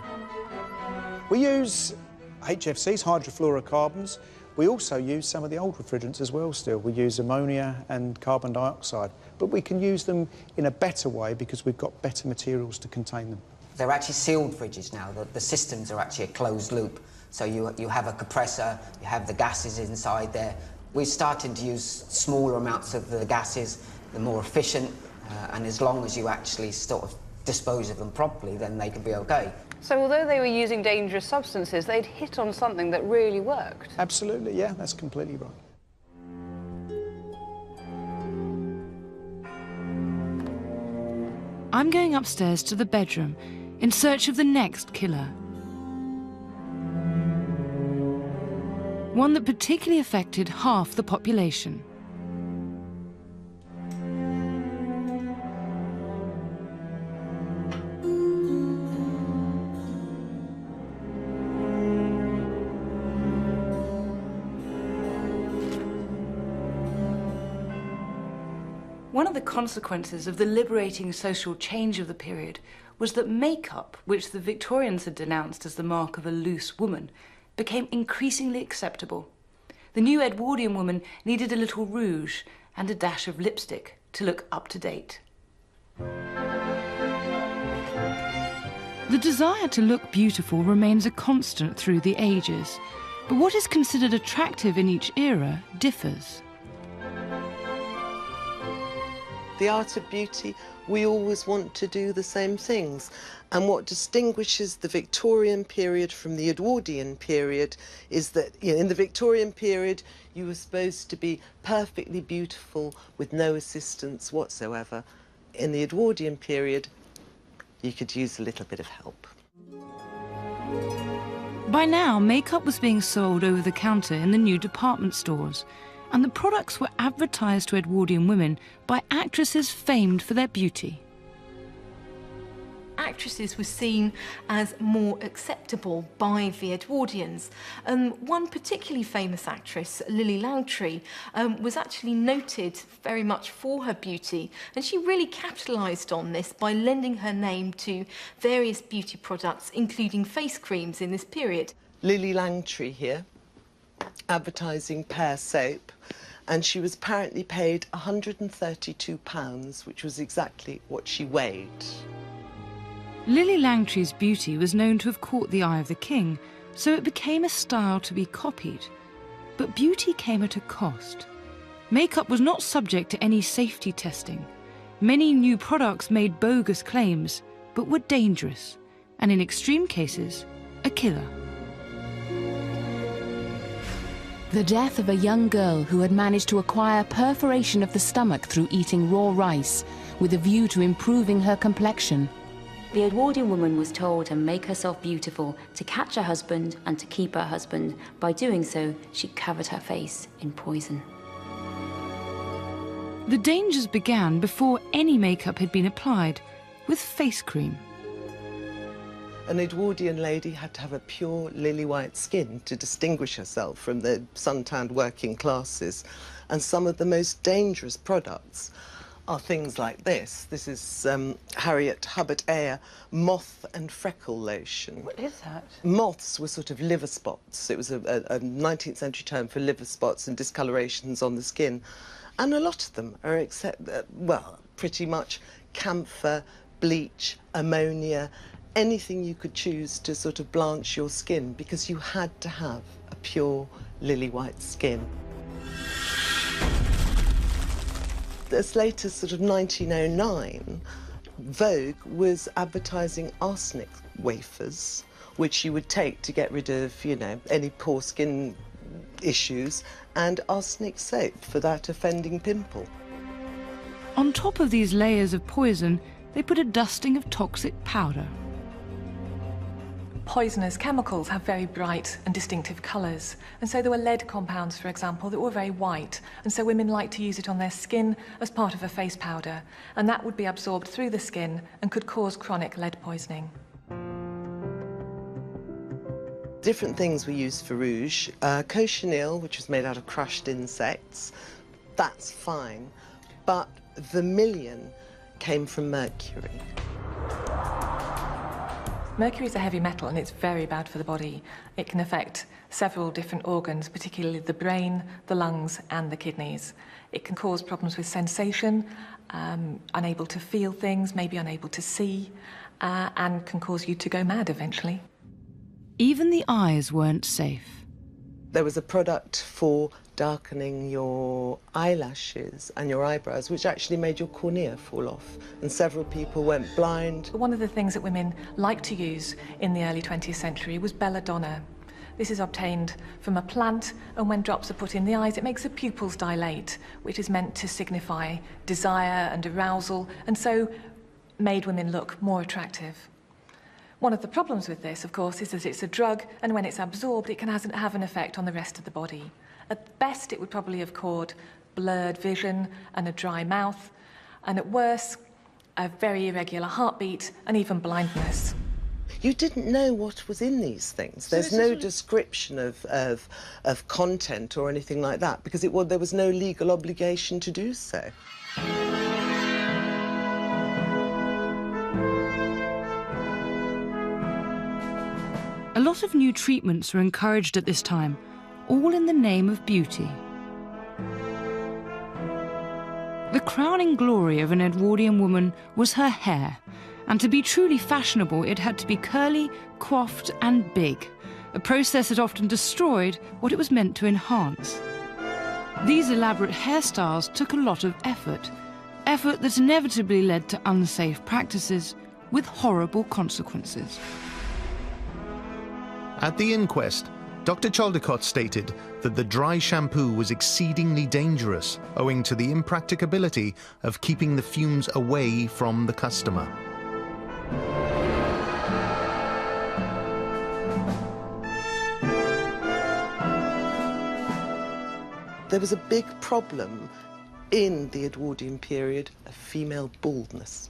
S15: We use HFCs, hydrofluorocarbons. We also use some of the old refrigerants as well still. We use ammonia and carbon dioxide, but we can use them in a better way because we've got better materials to contain them.
S10: They're actually sealed fridges now. The systems are actually a closed loop. So you have a compressor, you have the gases inside there. We're starting to use smaller amounts of the gases, they're more efficient, and as long as you actually sort of dispose of them properly, then they can be okay.
S16: So although they were using dangerous substances, they'd hit on something that really worked.
S15: Absolutely, yeah, that's completely right.
S2: I'm going upstairs to the bedroom in search of the next killer. One that particularly affected half the population.
S1: One of the consequences of the liberating social change of the period was that makeup, which the Victorians had denounced as the mark of a loose woman, became increasingly acceptable. The new Edwardian woman needed a little rouge and a dash of lipstick to look up to date.
S2: The desire to look beautiful remains a constant through the ages, but what is considered attractive in each era differs.
S5: The art of beauty, we always want to do the same things. And what distinguishes the Victorian period from the Edwardian period is that, you know, in the Victorian period, you were supposed to be perfectly beautiful with no assistance whatsoever. In the Edwardian period, you could use a little bit of help.
S2: By now, makeup was being sold over the counter in the new department stores, and the products were advertised to Edwardian women by actresses famed for their beauty.
S6: Actresses were seen as more acceptable by the Edwardians. One particularly famous actress, Lily Langtry, was actually noted very much for her beauty, and she really capitalised on this by lending her name to various beauty products, including face creams in this period.
S5: Lily Langtry here, advertising Pear soap, and she was apparently paid £132, which was exactly what she weighed.
S2: Lily Langtry's beauty was known to have caught the eye of the king, so it became a style to be copied. But beauty came at a cost. Makeup was not subject to any safety testing. Many new products made bogus claims, but were dangerous, and in extreme cases, a killer.
S11: The death of a young girl who had managed to acquire perforation of the stomach through eating raw rice, with a view to improving her complexion.
S4: The Edwardian woman was told to make herself beautiful, to catch her husband and to keep her husband. By doing so, she covered her face in poison.
S2: The dangers began before any makeup had been applied, with face cream.
S5: An Edwardian lady had to have a pure lily-white skin to distinguish herself from the sun-tanned working classes. And some of the most dangerous products are things like this. This is Harriet Hubbard Eyre moth and freckle lotion.
S16: What is that?
S5: Moths were sort of liver spots. It was a 19th century term for liver spots and discolorations on the skin. And a lot of them are well, pretty much camphor, bleach, ammonia, anything you could choose to sort of blanch your skin, because you had to have a pure lily-white skin. As late as sort of 1909, Vogue was advertising arsenic wafers, which you would take to get rid of, you know, any poor skin issues, and arsenic soap for that offending pimple.
S2: On top of these layers of poison, they put a dusting of toxic powder.
S14: Poisonous chemicals have very bright and distinctive colours, and so there were lead compounds, for example, that were very white, and so women liked to use it on their skin as part of a face powder, and that would be absorbed through the skin and could cause chronic lead poisoning.
S5: Different things were used for rouge. Cochineal, which was made out of crushed insects, that's fine, but vermilion came from mercury.
S14: Mercury is a heavy metal and it's very bad for the body. It can affect several different organs, particularly the brain, the lungs and the kidneys. It can cause problems with sensation, unable to feel things, maybe unable to see, and can cause you to go mad eventually.
S2: Even the eyes weren't safe.
S5: There was a product for darkening your eyelashes and your eyebrows, which actually made your cornea fall off, and several people went blind.
S14: One of the things that women liked to use in the early 20th century was belladonna. This is obtained from a plant, and when drops are put in the eyes, it makes the pupils dilate, which is meant to signify desire and arousal, and so made women look more attractive. One of the problems with this, of course, is that it's a drug, and when it's absorbed, it can have an effect on the rest of the body. At best, it would probably have caused blurred vision and a dry mouth, and at worst, a very irregular heartbeat and even blindness.
S5: You didn't know what was in these things. There's no description of content or anything like that, because there was no legal obligation to do so.
S2: A lot of new treatments were encouraged at this time, all in the name of beauty. The crowning glory of an Edwardian woman was her hair, and to be truly fashionable it had to be curly, coiffed and big, a process that often destroyed what it was meant to enhance. These elaborate hairstyles took a lot of effort that inevitably led to unsafe practices with horrible consequences.
S13: At the inquest, Dr. Chaldecott stated that the dry shampoo was exceedingly dangerous owing to the impracticability of keeping the fumes away from the customer.
S5: There was a big problem in the Edwardian period of female baldness.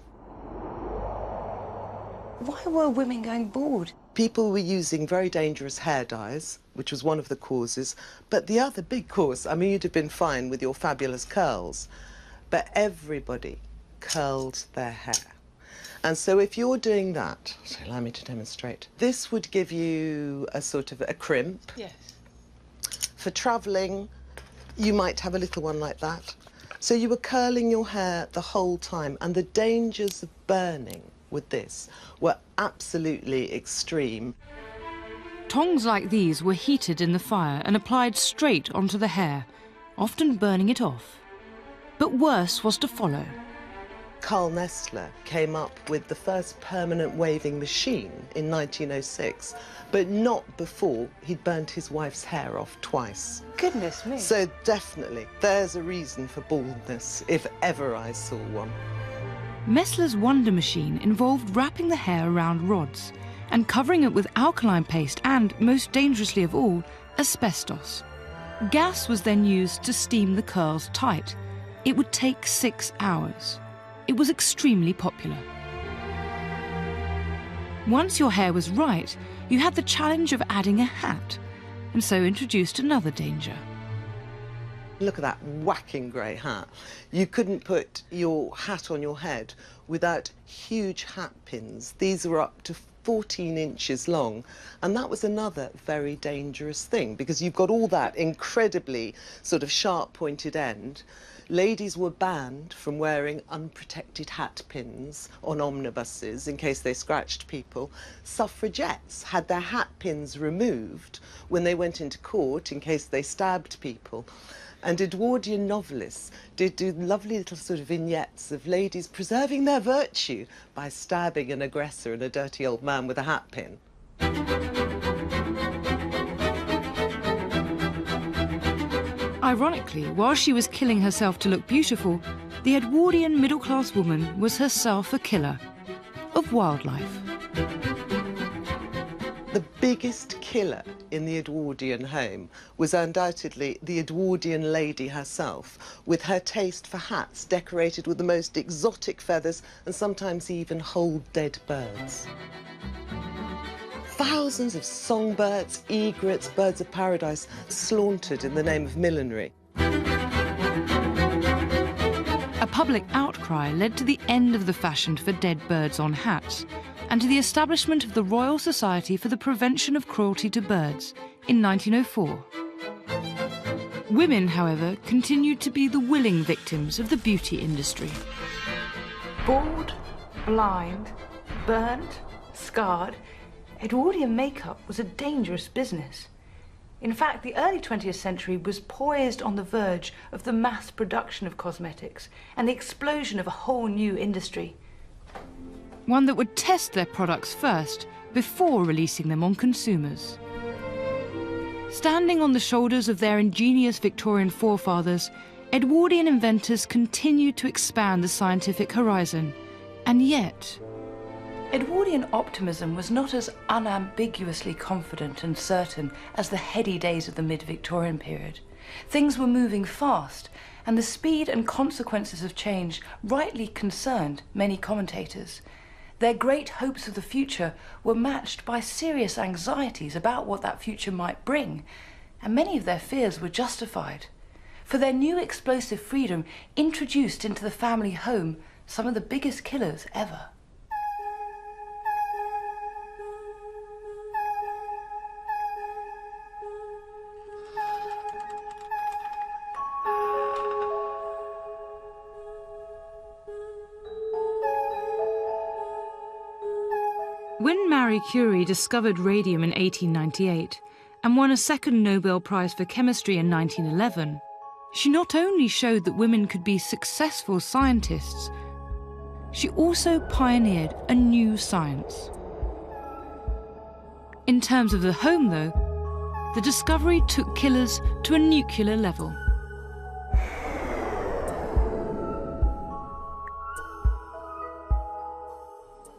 S1: Why were women going bald?
S5: People were using very dangerous hair dyes, which was one of the causes, but the other big cause, I mean, you'd have been fine with your fabulous curls, but everybody curled their hair. And so if you're doing that, so allow me to demonstrate, this would give you a sort of a crimp.
S16: Yes.
S5: For travelling, you might have a little one like that. So you were curling your hair the whole time, and the dangers of burning with this were absolutely extreme.
S2: Tongs like these were heated in the fire and applied straight onto the hair, often burning it off. But worse was to follow.
S5: Carl Nestler came up with the first permanent waving machine in 1906, but not before he'd burnt his wife's hair off twice.
S16: Goodness me.
S5: So definitely, there's a reason for baldness, if ever I saw one.
S2: Messler's Wonder Machine involved wrapping the hair around rods and covering it with alkaline paste and, most dangerously of all, asbestos. Gas was then used to steam the curls tight. It would take 6 hours. It was extremely popular. Once your hair was right, you had the challenge of adding a hat, and so introduced another danger.
S5: Look at that whacking grey hat. You couldn't put your hat on your head without huge hat pins. These were up to 14 inches long, and that was another very dangerous thing, because you've got all that incredibly sort of sharp pointed end. Ladies were banned from wearing unprotected hat pins on omnibuses in case they scratched people. Suffragettes had their hat pins removed when they went into court in case they stabbed people. And Edwardian novelists did do lovely little sort of vignettes of ladies preserving their virtue by stabbing an aggressor and a dirty old man with a hat pin.
S2: Ironically, while she was killing herself to look beautiful, the Edwardian middle-class woman was herself a killer of wildlife.
S5: The biggest killer in the Edwardian home was undoubtedly the Edwardian lady herself, with her taste for hats decorated with the most exotic feathers and sometimes even whole dead birds. Thousands of songbirds, egrets, birds of paradise slaughtered in the name of millinery.
S2: A public outcry led to the end of the fashion for dead birds on hats and to the establishment of the Royal Society for the Prevention of Cruelty to Birds in 1904. Women, however, continued to be the willing victims of the beauty industry.
S1: Bald, blind, burnt, scarred, Edwardian makeup was a dangerous business. In fact, the early 20th century was poised on the verge of the mass production of cosmetics and the explosion of a whole new industry.
S2: One that would test their products first before releasing them on consumers. Standing on the shoulders of their ingenious Victorian forefathers, Edwardian inventors continued to expand the scientific horizon, and yet
S1: Edwardian optimism was not as unambiguously confident and certain as the heady days of the mid-Victorian period. Things were moving fast, and the speed and consequences of change rightly concerned many commentators. Their great hopes of the future were matched by serious anxieties about what that future might bring, and many of their fears were justified. For their new explosive freedom introduced into the family home some of the biggest killers ever.
S2: When Marie Curie discovered radium in 1898 and won a second Nobel Prize for Chemistry in 1911, she not only showed that women could be successful scientists, she also pioneered a new science. In terms of the home, though, the discovery took killers to a nuclear level.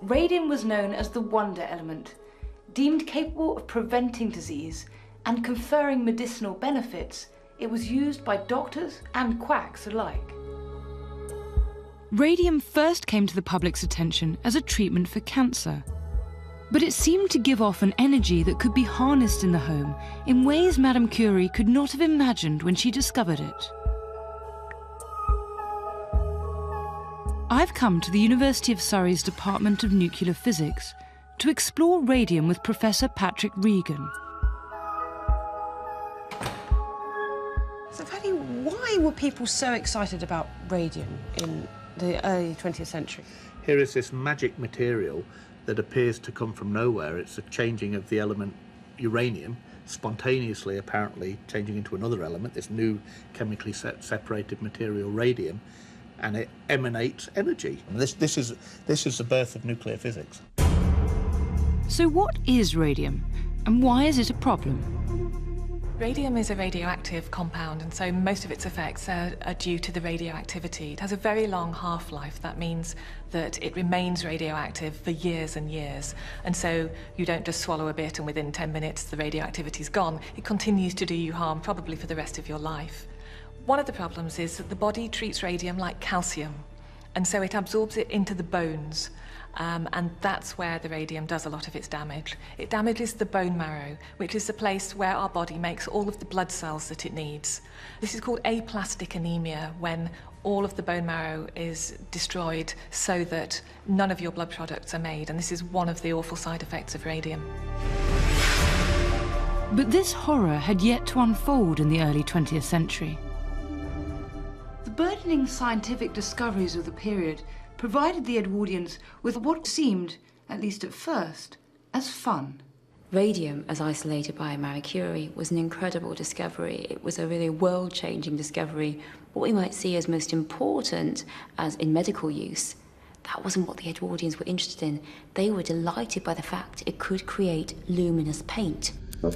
S1: Radium was known as the wonder element, deemed capable of preventing disease and conferring medicinal benefits. It was used by doctors and quacks alike.
S2: Radium first came to the public's attention as a treatment for cancer, but it seemed to give off an energy that could be harnessed in the home in ways Madame Curie could not have imagined when she discovered it. I've come to the University of Surrey's Department of Nuclear Physics to explore radium with Professor Patrick Regan.
S17: So, Paddy, why were people so excited about radium in the early 20th century?
S18: Here is this magic material that appears to come from nowhere. It's a changing of the element uranium, spontaneously apparently changing into another element, this new chemically separated material, radium, and it emanates energy. This is the birth of nuclear physics.
S2: So what is radium, and why is it a problem?
S14: Radium is a radioactive compound, and so most of its effects are due to the radioactivity. It has a very long half-life. That means that it remains radioactive for years and years. And so you don't just swallow a bit and within 10 minutes the radioactivity's gone. It continues to do you harm, probably for the rest of your life. One of the problems is that the body treats radium like calcium, and so it absorbs it into the bones. And that's where the radium does a lot of its damage. It damages the bone marrow, which is the place where our body makes all of the blood cells that it needs. This is called aplastic anemia, when all of the bone marrow is destroyed so that none of your blood products are made, and this is one of the awful side effects of radium.
S2: But this horror had yet to unfold in the early 20th century.
S1: The burgeoning scientific discoveries of the period provided the Edwardians with what seemed, at least at first, as fun.
S4: Radium, as isolated by Marie Curie, was an incredible discovery. It was a really world-changing discovery. What we might see as most important, as in medical use, that wasn't what the Edwardians were interested in. They were delighted by the fact it could create luminous paint.
S2: The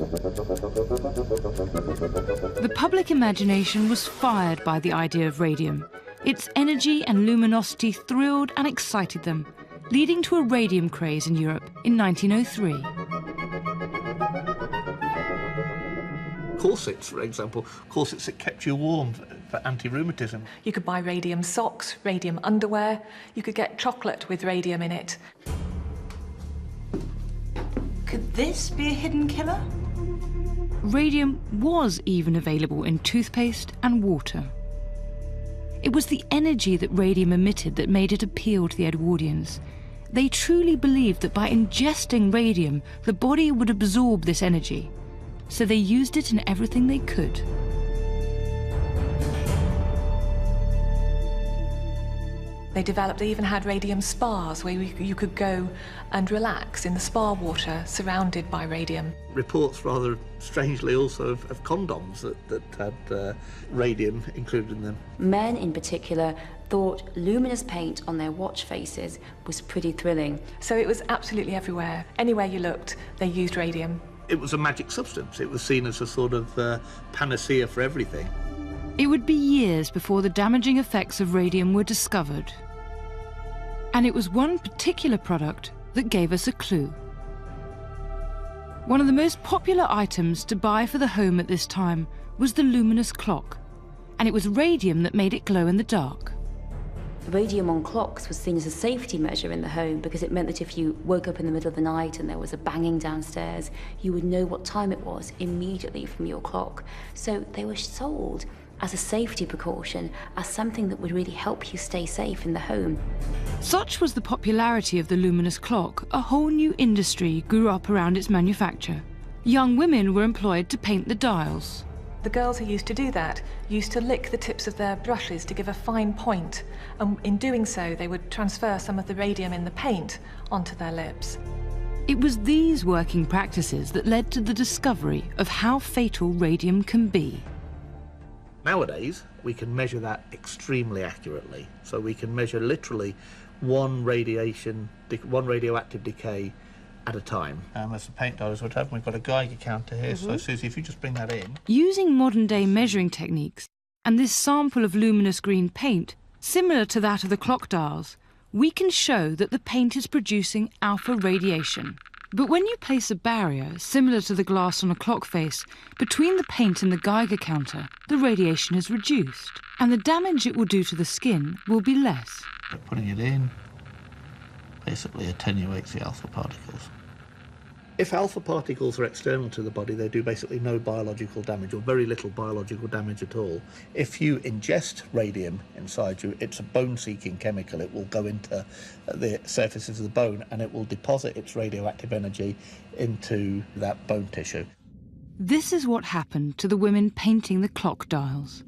S2: public imagination was fired by the idea of radium. Its energy and luminosity thrilled and excited them, leading to a radium craze in Europe in 1903.
S18: Corsets, for example, corsets that kept you warm for anti-rheumatism.
S14: You could buy radium socks, radium underwear. You could get chocolate with radium in it.
S1: Could this be a hidden killer?
S2: Radium was even available in toothpaste and water. It was the energy that radium emitted that made it appeal to the Edwardians. They truly believed that by ingesting radium, the body would absorb this energy, so they used it in everything they could.
S14: They even had radium spas where you could go and relax in the spa water surrounded by radium.
S18: Reports rather strangely also of condoms that had radium included in them.
S4: Men in particular thought luminous paint on their watch faces was pretty thrilling.
S14: So it was absolutely everywhere. Anywhere you looked, they used radium.
S18: It was a magic substance. It was seen as a sort of panacea for everything.
S2: It would be years before the damaging effects of radium were discovered. And it was one particular product that gave us a clue. One of the most popular items to buy for the home at this time was the luminous clock, and it was radium that made it glow in the dark.
S4: Radium on clocks was seen as a safety measure in the home because it meant that if you woke up in the middle of the night and there was a banging downstairs, you would know what time it was immediately from your clock. So they were sold as a safety precaution, as something that would really help you stay safe in the home.
S2: Such was the popularity of the luminous clock, a whole new industry grew up around its manufacture. Young women were employed to paint the dials.
S14: The girls who used to do that used to lick the tips of their brushes to give a fine point, and in doing so they would transfer some of the radium in the paint onto their lips.
S2: It was these working practices that led to the discovery of how fatal radium can be.
S18: Nowadays, we can measure that extremely accurately. So we can measure literally one radioactive decay at a time. As the paint dollars would have, we've got a Geiger counter here. So Susie, if you just bring that in.
S2: Using modern-day measuring techniques and this sample of luminous green paint, similar to that of the clock dials, we can show that the paint is producing alpha radiation. But when you place a barrier, similar to the glass on a clock face, between the paint and the Geiger counter, the radiation is reduced, and the damage it will do to the skin will be less.
S18: Putting it in basically attenuates the alpha particles. If alpha particles are external to the body, they do basically no biological damage, or very little biological damage at all. If you ingest radium inside you, it's a bone-seeking chemical. It will go into the surfaces of the bone and it will deposit its radioactive energy into that bone tissue.
S2: This is what happened to the women painting the clock dials.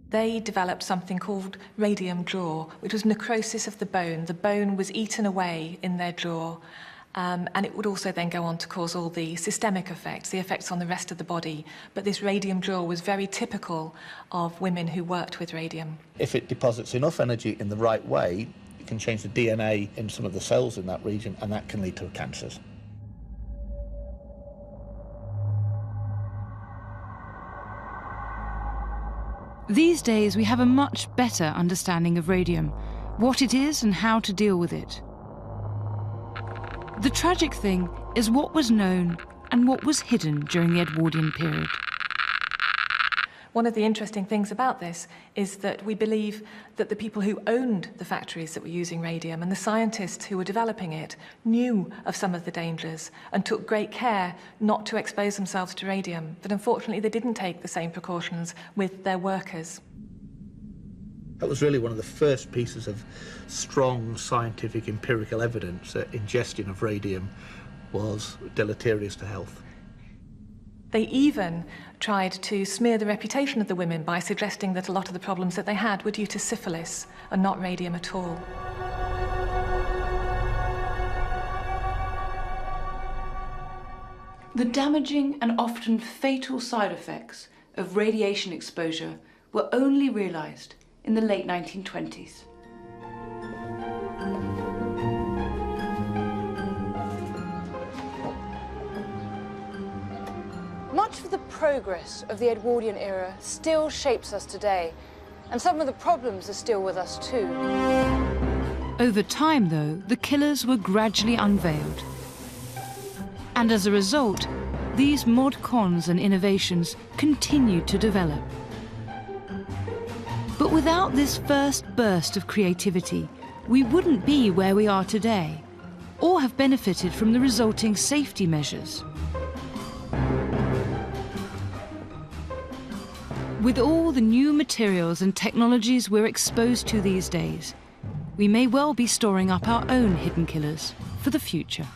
S14: They developed something called radium jaw, which was necrosis of the bone. The bone was eaten away in their jaw. And it would also then go on to cause all the systemic effects, the effects on the rest of the body. But this radium jaw was very typical of women who worked with radium.
S18: If it deposits enough energy in the right way, it can change the DNA in some of the cells in that region, and that can lead to cancers.
S2: These days, we have a much better understanding of radium, what it is and how to deal with it. The tragic thing is what was known and what was hidden during the Edwardian period.
S14: One of the interesting things about this is that we believe that the people who owned the factories that were using radium and the scientists who were developing it knew of some of the dangers and took great care not to expose themselves to radium. But unfortunately, they didn't take the same precautions with their workers.
S18: That was really one of the first pieces of strong scientific empirical evidence that ingestion of radium was deleterious to health.
S14: They even tried to smear the reputation of the women by suggesting that a lot of the problems that they had were due to syphilis and not radium at all.
S1: The damaging and often fatal side effects of radiation exposure were only realised in the late 1920s.
S16: Much of the progress of the Edwardian era still shapes us today, and some of the problems are still with us too.
S2: Over time, though, the killers were gradually unveiled. And as a result, these mod cons and innovations continued to develop. But without this first burst of creativity, we wouldn't be where we are today, or have benefited from the resulting safety measures. With all the new materials and technologies we're exposed to these days, we may well be storing up our own hidden killers for the future.